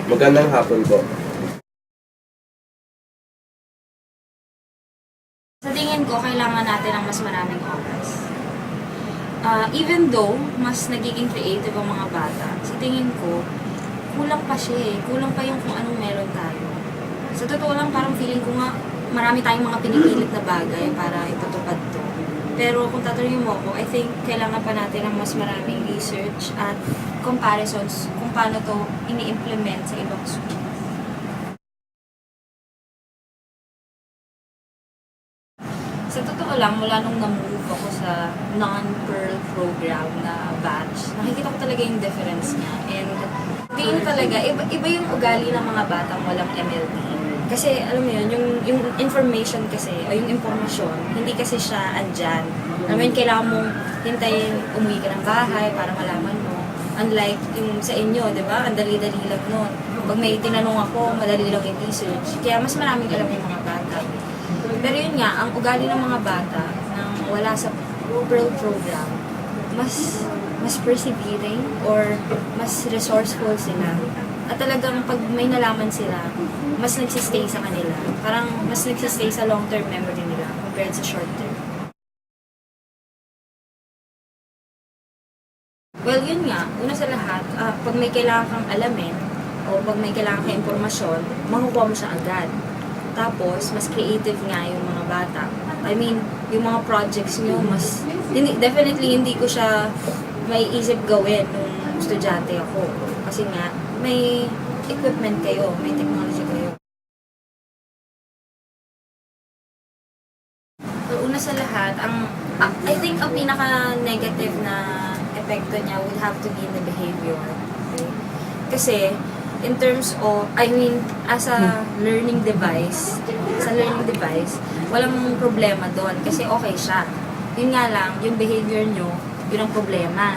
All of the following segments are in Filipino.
Magandang hapon po. Sa tingin ko, kailangan natin ng mas maraming oras. Even though, mas nagiging creative ang mga bata, sa tingin ko, kulang pa siya eh. Kulang pa yung kung anong meron tayo. Sa totoo lang, parang feeling ko nga, marami tayong mga pinipilit na bagay para itutupad to. Pero kung tatanungin mo ako, I think kailangan pa natin ng mas maraming research at comparisons kung paano to ini-implement sa ibang school. Sa totoo lang, mula nung na-move ako sa non-pearl program na batch, nakikita ko talaga yung difference niya. And tingin talaga, iba yung ugali ng mga batang walang MLT. Kasi, alam mo yun, yung information kasi, o yung impormasyon, hindi kasi siya andyan. Alam mo yun, kailangan mong hintayin, umuwi ka ng bahay para malaman mo. Unlike yung sa inyo, di ba? Ang dali-dali lang nun. Pag may tinanong ako, madali lang yung research. Kaya mas maraming alam yung mga bata. Pero yun nga, ang ugali ng mga bata nang wala sa Pearl program, mas persevering or mas resourceful sila. At talagang pag may nalaman sila, mas nagsistay sa kanila. Parang mas nagsistay sa long-term memory nila compared sa short-term. Well, yun nga, una sa lahat, pag may kailangan kang alamin o pag may kailangan kang impormasyon, makukuha mo siya agad. Tapos, mas creative nga yung mga bata. I mean, yung mga projects nyo, definitely hindi ko siya may isip gawin nung estudyante ako. Kasi nga, may equipment kayo, may technology kayo. So, una sa lahat, I think ang pinaka-negative na epekto niya would have to be in the behavior. Okay? Kasi, in terms of, as a learning device, walang problema doon kasi okay siya. Yun nga lang, yung behavior nyo, yun ang problema.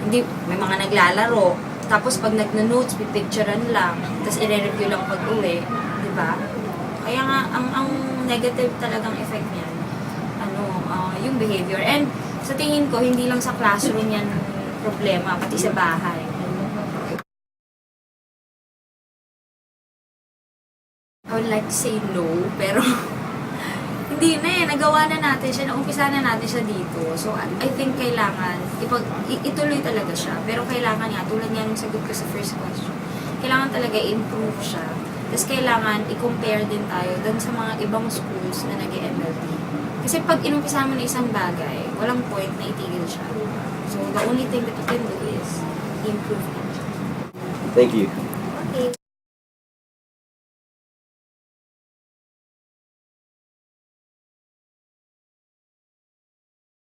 Hindi, may mga naglalaro, tapos pag nagno-notes, pipicturean lang, tapos i-review lang pag uwi, di ba? Kaya nga, ang negative talagang effect niyan, yung behavior. And sa tingin ko, hindi lang sa classroom yan problema, pati sa bahay. I would like to say no, pero hindi na nagawa na natin siya, naumpisa na natin siya dito. So, I think kailangan, ituloy talaga siya. Pero kailangan nga, tulad nga nung sagot ko sa first question, kailangan talaga improve siya. Tapos kailangan i-compare din tayo dun sa mga ibang schools na nag-MLT. Kasi pag inumpisa mo na isang bagay, walang point na itigil siya. So, the only thing that you can do is improve it. Thank you.